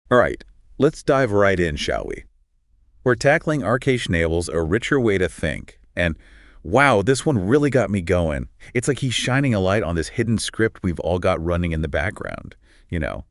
All right, let's dive right in, shall we? We're tackling R.K. Schnabel's A Richer Way to Think. And wow, this one really got me going. It's like he's shining a light on this hidden script we've all got running in the background. You know,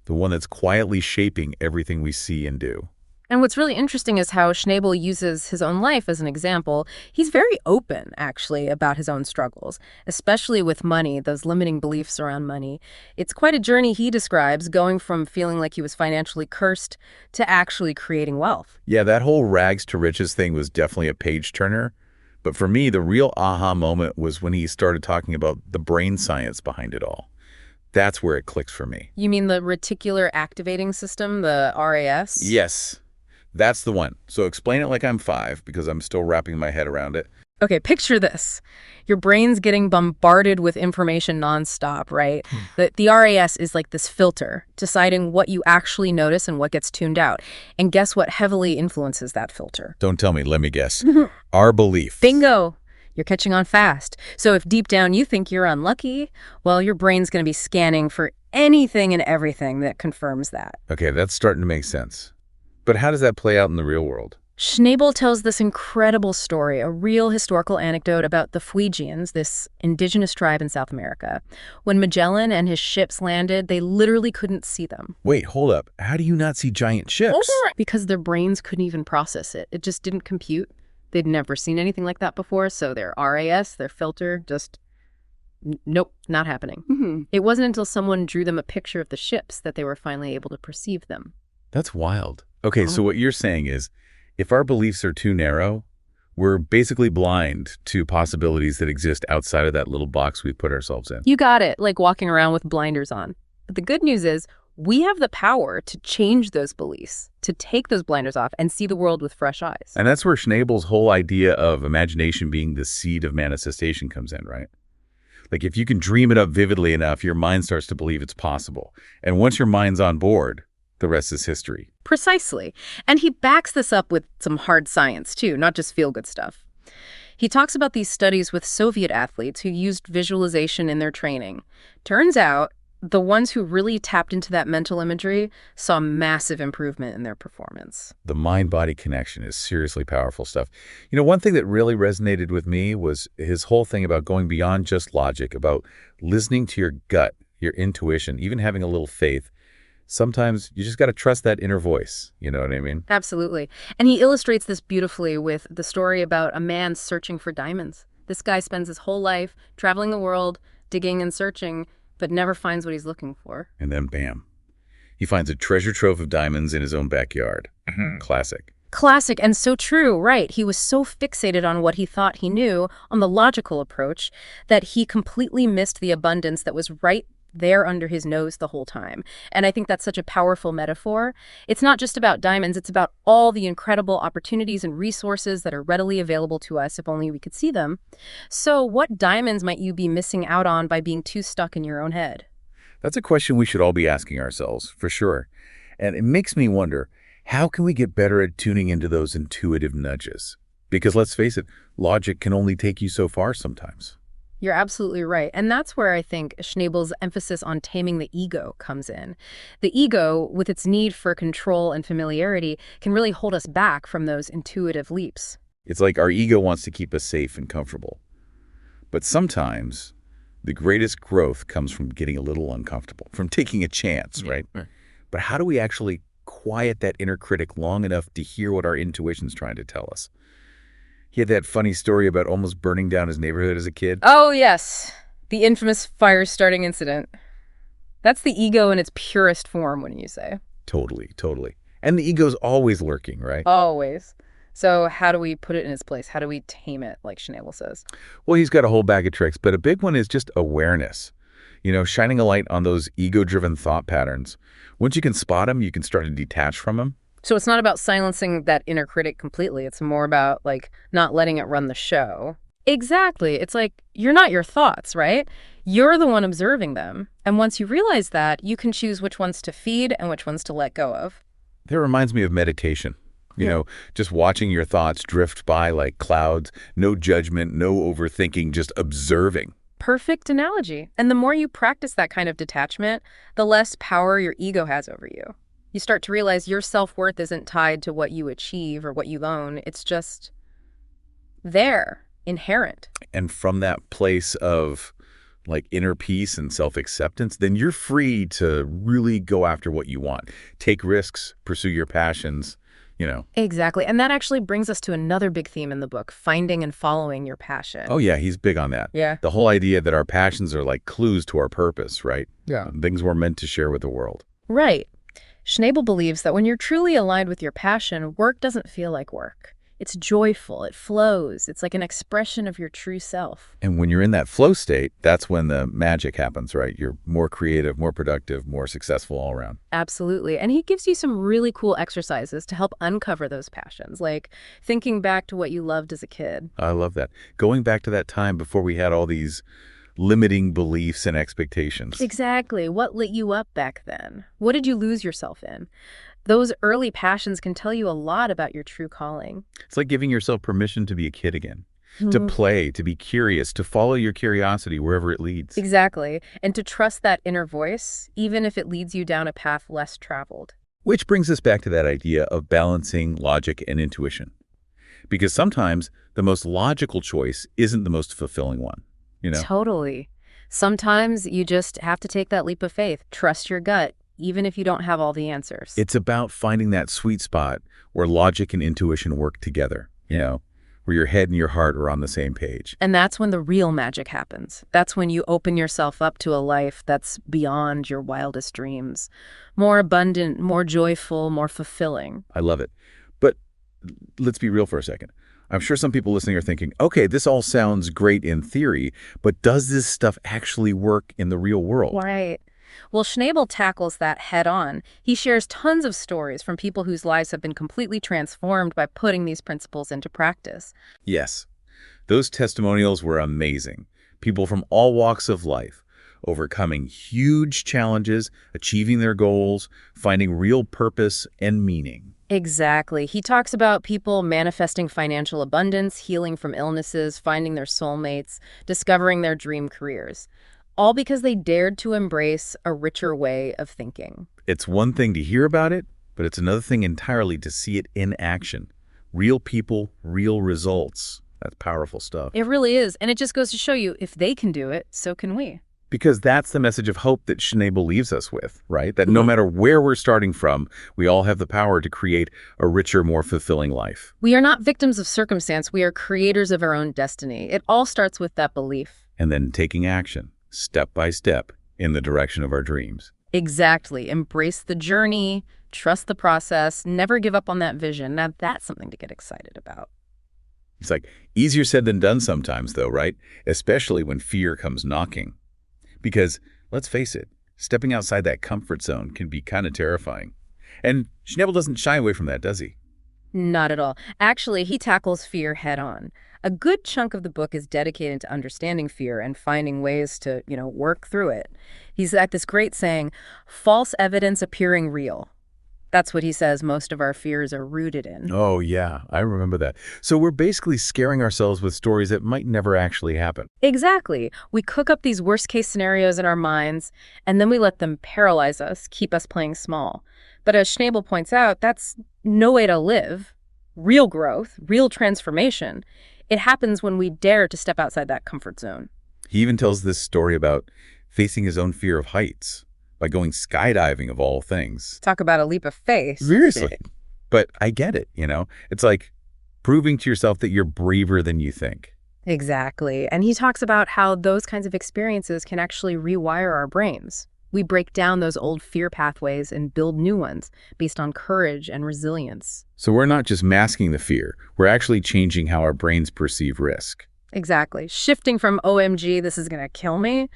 the one that's quietly shaping everything we see and do. And what's really interesting is how Schnabel uses his own life as an example. He's very open, actually, about his own struggles, especially with money, those limiting beliefs around money. It's quite a journey he describes, going from feeling like he was financially cursed to actually creating wealth. Yeah, that whole rags to riches thing was definitely a page turner. But for me, the real aha moment was when he started talking about the brain science behind it all. That's where it clicks for me. You mean the reticular activating system, the RAS? Yes, that's the one. So explain it like I'm 5, because I'm still wrapping my head around it. Okay, picture this. Your brain's getting bombarded with information nonstop, right? The RAS is like this filter, deciding what you actually notice and what gets tuned out. And guess what heavily influences that filter? Don't tell me, let me guess. Our belief. Bingo! You're catching on fast. So if deep down you think you're unlucky, well, your brain's going to be scanning for anything and everything that confirms that. Okay, that's starting to make sense. But how does that play out in the real world? Schnabel tells this incredible story, a real historical anecdote about the Fuegians, this indigenous tribe in South America. When Magellan and his ships landed, they literally couldn't see them. Wait, hold up. How do you not see giant ships? Because their brains couldn't even process it. It just didn't compute. They'd never seen anything like that before, so their RAS, their filter, just nope, not happening. It wasn't until someone drew them a picture of the ships that they were finally able to perceive them. That's wild. Okay, so what you're saying is, if our beliefs are too narrow, we're basically blind to possibilities that exist outside of that little box we put ourselves in. You got it, like walking around with blinders on. But the good news is, we have the power to change those beliefs, to take those blinders off and see the world with fresh eyes. And that's where Schnabel's whole idea of imagination being the seed of manifestation comes in, right? Like if you can dream it up vividly enough, your mind starts to believe it's possible. And once your mind's on board, the rest is history. Precisely. And he backs this up with some hard science, too, not just feel-good stuff. He talks about these studies with Soviet athletes who used visualization in their training. Turns out, the ones who really tapped into that mental imagery saw massive improvement in their performance. The mind-body connection is seriously powerful stuff. You know, one thing that really resonated with me was his whole thing about going beyond just logic, about listening to your gut, your intuition, even having a little faith. Sometimes you just got to trust that inner voice. You know what I mean? Absolutely. And he illustrates this beautifully with the story about a man searching for diamonds. This guy spends his whole life traveling the world, digging and searching, but never finds what he's looking for. And then bam, he finds a treasure trove of diamonds in his own backyard. Classic. Classic, and so true, right. He was so fixated on what he thought he knew, on the logical approach, that he completely missed the abundance that was right there under his nose the whole time. And I think that's such a powerful metaphor. It's not just about diamonds, it's about all the incredible opportunities and resources that are readily available to us if only we could see them. So what diamonds might you be missing out on by being too stuck in your own head? That's a question we should all be asking ourselves, for sure. And it makes me wonder, how can we get better at tuning into those intuitive nudges? Because let's face it, logic can only take you so far sometimes. You're absolutely right. And that's where I think Schnabel's emphasis on taming the ego comes in. The ego, with its need for control and familiarity, can really hold us back from those intuitive leaps. It's like our ego wants to keep us safe and comfortable. But sometimes the greatest growth comes from getting a little uncomfortable, from taking a chance, right? But how do we actually quiet that inner critic long enough to hear what our intuition's trying to tell us? He had that funny story about almost burning down his neighborhood as a kid. Oh, yes. The infamous fire-starting incident. That's the ego in its purest form, wouldn't you say? Totally, totally. And the ego's always lurking, right? Always. So how do we put it in its place? How do we tame it, like Schnabel says? Well, he's got a whole bag of tricks, but a big one is just awareness. You know, shining a light on those ego-driven thought patterns. Once you can spot them, you can start to detach from them. So it's not about silencing that inner critic completely. It's more about, like, not letting it run the show. Exactly. It's like, you're not your thoughts, right? You're the one observing them. And once you realize that, you can choose which ones to feed and which ones to let go of. That reminds me of meditation. You know, just watching your thoughts drift by like clouds, no judgment, no overthinking, just observing. Perfect analogy. And the more you practice that kind of detachment, the less power your ego has over you. You start to realize your self-worth isn't tied to what you achieve or what you own. It's just there, inherent. And from that place of like inner peace and self-acceptance, then you're free to really go after what you want. Take risks, pursue your passions, you know. Exactly. And that actually brings us to another big theme in the book, finding and following your passion. Oh, yeah, he's big on that. Yeah. The whole idea that our passions are like clues to our purpose, right? Yeah. Things we're meant to share with the world. Right. Schnabel believes that when you're truly aligned with your passion, work doesn't feel like work. It's joyful, it flows, it's like an expression of your true self. And when you're in that flow state, that's when the magic happens, right? You're more creative, more productive, more successful all around. Absolutely. And he gives you some really cool exercises to help uncover those passions, like thinking back to what you loved as a kid. I love that. Going back to that time before we had all these limiting beliefs and expectations. Exactly. What lit you up back then? What did you lose yourself in? Those early passions can tell you a lot about your true calling. It's like giving yourself permission to be a kid again, to play, to be curious, to follow your curiosity wherever it leads. Exactly. And to trust that inner voice, even if it leads you down a path less traveled. Which brings us back to that idea of balancing logic and intuition. Because sometimes the most logical choice isn't the most fulfilling one, you know? Totally. Sometimes you just have to take that leap of faith, trust your gut, even if you don't have all the answers. It's about finding that sweet spot where logic and intuition work together, you know, where your head and your heart are on the same page. And that's when the real magic happens. That's when you open yourself up to a life that's beyond your wildest dreams. More abundant, more joyful, more fulfilling. I love it. But let's be real for a second. I'm sure some people listening are thinking, okay, this all sounds great in theory, but does this stuff actually work in the real world? Right. Well, Schnabel tackles that head on. He shares tons of stories from people whose lives have been completely transformed by putting these principles into practice. Yes. Those testimonials were amazing. People from all walks of life, overcoming huge challenges, achieving their goals, finding real purpose and meaning. Exactly. He talks about people manifesting financial abundance, healing from illnesses, finding their soulmates, discovering their dream careers. All because they dared to embrace a richer way of thinking. It's one thing to hear about it, but it's another thing entirely to see it in action. Real people, real results. That's powerful stuff. It really is. And it just goes to show you, if they can do it, so can we. Because that's the message of hope that Schnabel leaves us with, right? That no matter where we're starting from, we all have the power to create a richer, more fulfilling life. We are not victims of circumstance. We are creators of our own destiny. It all starts with that belief. And then taking action, step by step, in the direction of our dreams. Exactly. Embrace the journey, trust the process, never give up on that vision. Now that's something to get excited about. It's like easier said than done sometimes, though, right? Especially when fear comes knocking. Because, let's face it, stepping outside that comfort zone can be kind of terrifying. And Schnabel doesn't shy away from that, does he? Not at all. Actually, he tackles fear head on. A good chunk of the book is dedicated to understanding fear and finding ways to, work through it. He's got this great saying, false evidence appearing real. That's what he says most of our fears are rooted in. Oh, yeah, I remember that. So we're basically scaring ourselves with stories that might never actually happen. Exactly. We cook up these worst-case scenarios in our minds, and then we let them paralyze us, keep us playing small. But as Schnabel points out, that's no way to live. Real growth, real transformation, it happens when we dare to step outside that comfort zone. He even tells this story about facing his own fear of heights by going skydiving of all things. Talk about a leap of faith. Seriously. But I get it, It's like proving to yourself that you're braver than you think. Exactly. And he talks about how those kinds of experiences can actually rewire our brains. We break down those old fear pathways and build new ones based on courage and resilience. So we're not just masking the fear. We're actually changing how our brains perceive risk. Exactly. Shifting from, OMG, this is going to kill me,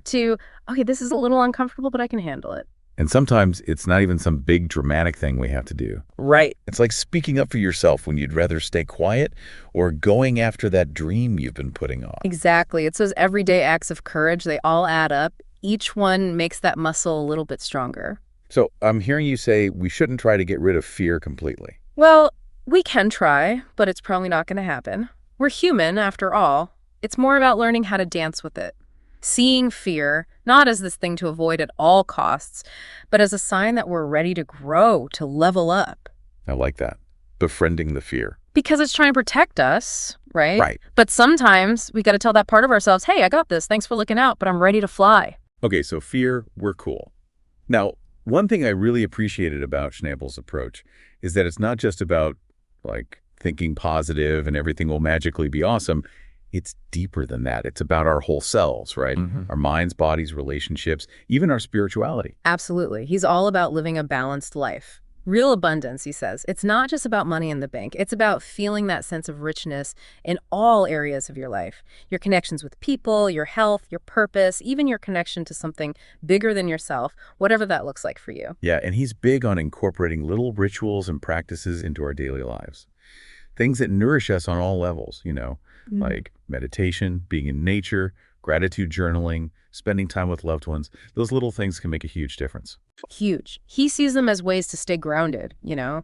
to, okay, this is a little uncomfortable, but I can handle it. And sometimes it's not even some big dramatic thing we have to do. Right. It's like speaking up for yourself when you'd rather stay quiet or going after that dream you've been putting on. Exactly. It's those everyday acts of courage. They all add up. Each one makes that muscle a little bit stronger. So I'm hearing you say we shouldn't try to get rid of fear completely. Well, we can try, but it's probably not going to happen. We're human, after all. It's more about learning how to dance with it. Seeing fear, not as this thing to avoid at all costs, but as a sign that we're ready to grow, to level up. I like that. Befriending the fear. Because it's trying to protect us, right? Right. But sometimes we got to tell that part of ourselves, hey, I got this. Thanks for looking out, but I'm ready to fly. Okay, so fear, we're cool. Now, one thing I really appreciated about Schnabel's approach is that it's not just about, like, thinking positive and everything will magically be awesome. It's deeper than that. It's about our whole selves, right? Our minds, bodies, relationships, even our spirituality. Absolutely. He's all about living a balanced life. Real abundance, he says. It's not just about money in the bank. It's about feeling that sense of richness in all areas of your life. Your connections with people, your health, your purpose, even your connection to something bigger than yourself, whatever that looks like for you. Yeah, and he's big on incorporating little rituals and practices into our daily lives. Things that nourish us on all levels, like meditation, being in nature, gratitude journaling, spending time with loved ones. Those little things can make a huge difference. Huge. He sees them as ways to stay grounded, to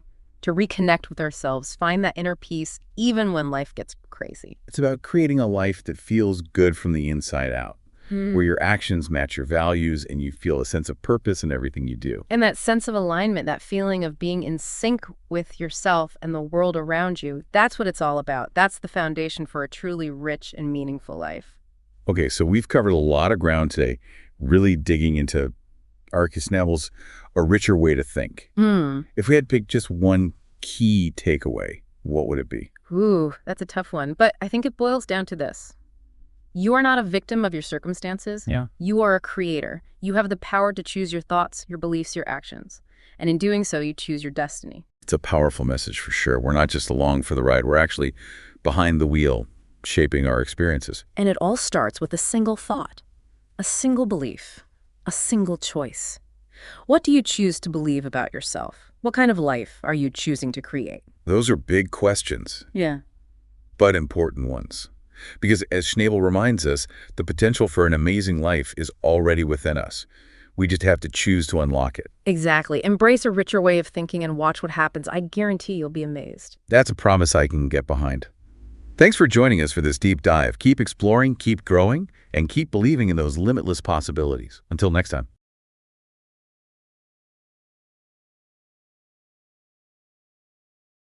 reconnect with ourselves, find that inner peace, even when life gets crazy. It's about creating a life that feels good from the inside out, where your actions match your values and you feel a sense of purpose in everything you do. And that sense of alignment, that feeling of being in sync with yourself and the world around you, that's what it's all about. That's the foundation for a truly rich and meaningful life. Okay, so we've covered a lot of ground today, really digging into Archie Schnabel's A Richer Way to Think. If we had to pick just one key takeaway, what would it be? Ooh, that's a tough one. But I think it boils down to this. You are not a victim of your circumstances. Yeah. You are a creator. You have the power to choose your thoughts, your beliefs, your actions. And in doing so, you choose your destiny. It's a powerful message for sure. We're not just along for the ride. We're actually behind the wheel, shaping our experiences. And it all starts with a single thought, a single belief, a single choice. What do you choose to believe about yourself? What kind of life are you choosing to create? Those are big questions, Yeah. but important ones. Because as Schnabel reminds us, the potential for an amazing life is already within us. We just have to choose to unlock it. Exactly. Embrace a richer way of thinking and watch what happens. I guarantee you'll be amazed. That's a promise I can get behind. Thanks for joining us for this deep dive. Keep exploring, keep growing, and keep believing in those limitless possibilities. Until next time.